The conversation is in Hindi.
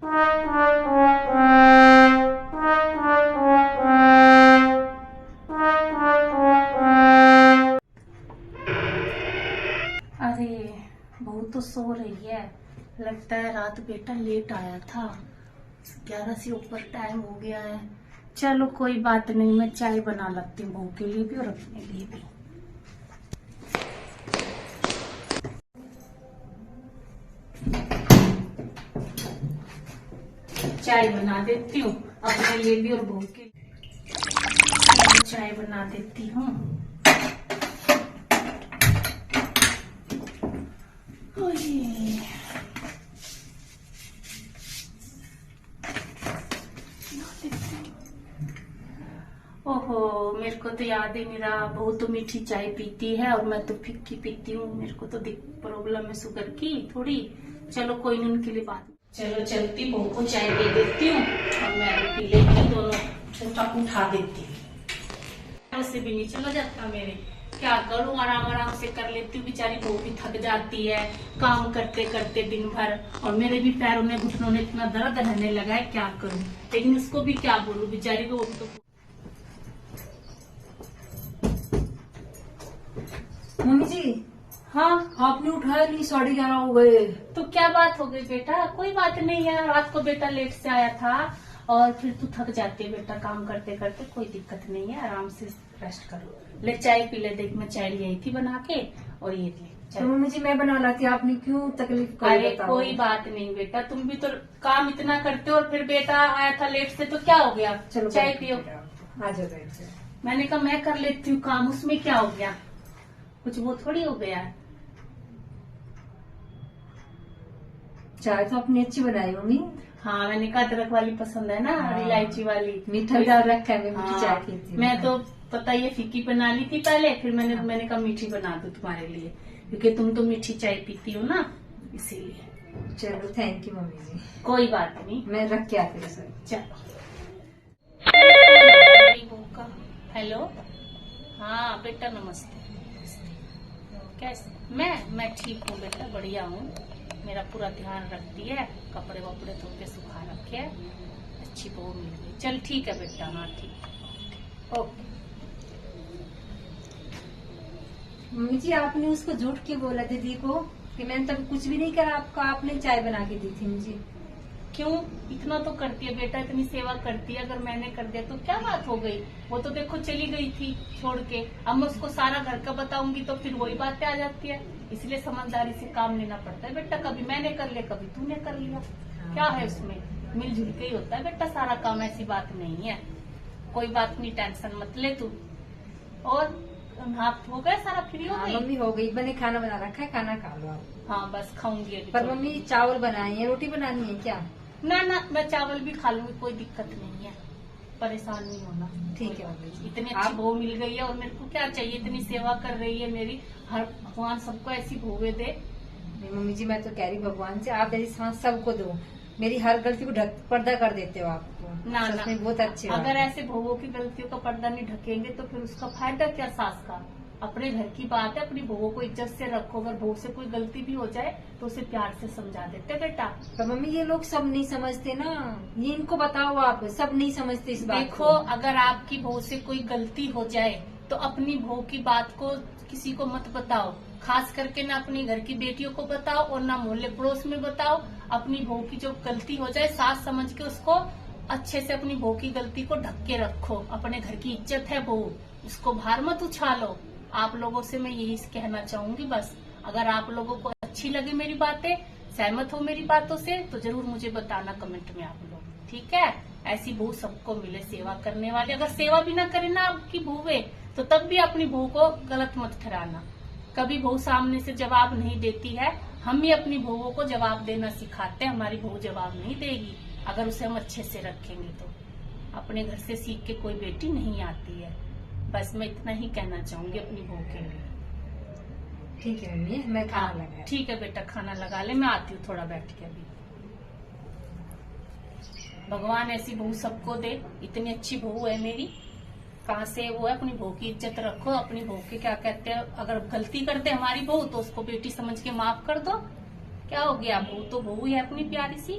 अरे बहू तो सो रही है, लगता है रात बेटा लेट आया था। 11 से ऊपर टाइम हो गया है। चलो कोई बात नहीं, मैं चाय बना लगती हूँ बहू के लिए भी और अपने लिए भी। चाय बना देती हूँ अपने लिए भी और बहू के लिए। चाय बना देती हूँ। ओहो, मेरे को तो याद ही नहीं रहा। बहू तो मीठी चाय पीती है और मैं तो फिक्की पीती हूँ। मेरे को तो प्रॉब्लम है शुगर की थोड़ी। चलो कोई नहीं, उनके लिए बात। चलो चलती, बहू को चाय दे देती हूँ और मैं भी पी लेती हूँ। दोनों छोटा उठा देती हूँ। उससे भी नहीं चला जाता मेरे। क्या करूँ, आराम आराम से कर लेती हूँ। बेचारी बहू भी थक जाती है काम करते करते दिन भर, और मेरे भी पैरों में घुटनों में इतना दर्द रहने लगा है। क्या करूँ, लेकिन उसको भी क्या बोलूँ, बेचारी को तो। मम्मी जी, हाँ आपने उठाया नहीं, 11:30 हो गए। तो क्या बात हो गई बेटा? कोई बात नहीं है, रात को बेटा लेट से आया था और फिर तू थक जाती है बेटा काम करते करते। कोई दिक्कत नहीं है, आराम से रेस्ट करो। ले चाय पी ले, देख मैं चाय ले आई थी बना के, और ये ले तो मम्मी जी मैं बना लाती, आपने क्यों तकलीफ कर? अरे कोई बात नहीं बेटा, तुम भी तो काम इतना करते हो और फिर बेटा आया था लेट से तो क्या हो गया। चलो चाय पियो। आ जाओ बैठ जाओ। मैंने कहा मैं कर लेती हूँ काम, उसमें क्या हो गया, कुछ वो थोड़ी हो गया। चाय तो आपने अच्छी बनाई मम्मी। हाँ, मैंने कहा अदरक वाली पसंद है ना, हाँ। इलायची वाली। मीठा डाल रखा है, मैं मीठी हाँ, चाय पीती हूँ। मैं तो पता ये फीकी बना ली थी पहले, फिर मैंने कहा मीठी बना दूं तुम्हारे लिए, क्योंकि तुम तो मीठी चाय पीती हो ना, इसीलिए। चलो थैंक यू मम्मी जी। कोई बात नहीं, मैं रख के आती हूँ सर। चलो। हेलो, हाँ बेटा नमस्ते। कैसे? मैं ठीक हूँ बेटा, बढ़िया हूँ। मेरा पूरा ध्यान रखती है, कपड़े वपड़े धो के सुखा रखे है। अच्छी बहू मिल गई। चल ठीक है बेटा, हाँ ठीक। ओके। मम्मी जी आपने उसको झूठ क्यों बोला दीदी को कि मैंने तब कुछ भी नहीं करा आपका? आपने चाय बना के दी थी मुझे। क्यों, इतना तो करती है बेटा, इतनी सेवा करती है। अगर मैंने कर दिया तो क्या बात हो गई? वो तो देखो चली गई थी छोड़ के। अब मैं उसको सारा घर का बताऊंगी तो फिर वही बातें आ जाती है। इसलिए समझदारी से काम लेना पड़ता है बेटा। कभी मैंने कर लिया, कभी तूने कर लिया। क्या है उसमें, मिलजुल के ही होता है बेटा सारा काम, ऐसी बात नहीं है। कोई बात नहीं, टेंशन मत ले तू। और हाथ हो गया सारा, फ्री हो गई? मम्मी हो गई, मैंने खाना बना रखा है, खाना खा लो आप। हाँ बस खाऊंगी अभी। पर मम्मी चावल बनाए हैं, रोटी बनानी है क्या? ना ना, मैं चावल भी खा लूंगी, कोई दिक्कत नहीं है। परेशान नहीं होना। ठीक है मम्मी जी। इतनी अच्छी बहू मिल गई है और मेरे को क्या चाहिए, इतनी सेवा कर रही है मेरी। हर भगवान सबको ऐसी बहुएं दे। नहीं मम्मी जी, मैं तो कह रही भगवान से आप जैसी सांस सबको दो। मेरी हर गलती को ढक पर्दा कर देते हो आप तो। ना सच ना, में बहुत अच्छे हो अगर आप। ऐसे बहुओं की गलतियों का पर्दा नहीं ढकेंगे तो फिर उसका फायदा क्या सास का। अपने घर की बात है, अपनी बहुओं को इज्जत से रखो। अगर बहू से कोई गलती भी हो जाए तो उसे प्यार से समझा देते बेटा। तो मम्मी ये लोग सब नहीं समझते ना, ये इनको बताओ आप, सब नहीं समझते इस बात देखो, को। अगर आपकी बहू से कोई गलती हो जाए तो अपनी बहू की बात को किसी को मत बताओ। खास करके ना अपनी घर की बेटियों को बताओ और ना मोहल्ले पड़ोस में बताओ। अपनी बहू की जो गलती हो जाए सास समझ के उसको अच्छे से, अपनी बहू की गलती को ढक के रखो। अपने घर की इज्जत है बहू, उसको बाहर मत उछालो। आप लोगों से मैं यही कहना चाहूंगी बस। अगर आप लोगों को अच्छी लगे मेरी बातें, सहमत हो मेरी बातों से, तो जरूर मुझे बताना कमेंट में आप लोग, ठीक है? ऐसी बहू सबको मिले सेवा करने वाली। अगर सेवा भी ना करे ना आपकी बहुएं, तो तब भी अपनी बहू को गलत मत ठहराना। कभी बहू सामने से जवाब नहीं देती है, हम ही अपनी बहुओं को जवाब देना सिखाते हैं। हमारी बहू जवाब नहीं देगी अगर उसे हम अच्छे से रखेंगे तो। अपने घर से सीख के कोई बेटी नहीं आती है। बस मैं इतना ही कहना चाहूंगी अपनी बहू के लिए। ठीक है मम्मी, मैं खाना लगा। ठीक है बेटा, खाना लगा ले, मैं आती हूँ थोड़ा बैठ के अभी। भगवान ऐसी बहू सबको दे। इतनी अच्छी बहू है मेरी, कहाँ से वो है। अपनी बहू की इज्जत रखो। अपनी बहू के क्या कहते हैं, अगर गलती कर दे हमारी बहू तो उसको बेटी समझ के माफ कर दो। क्या हो गया, बहू तो बहू है अपनी प्यारी सी।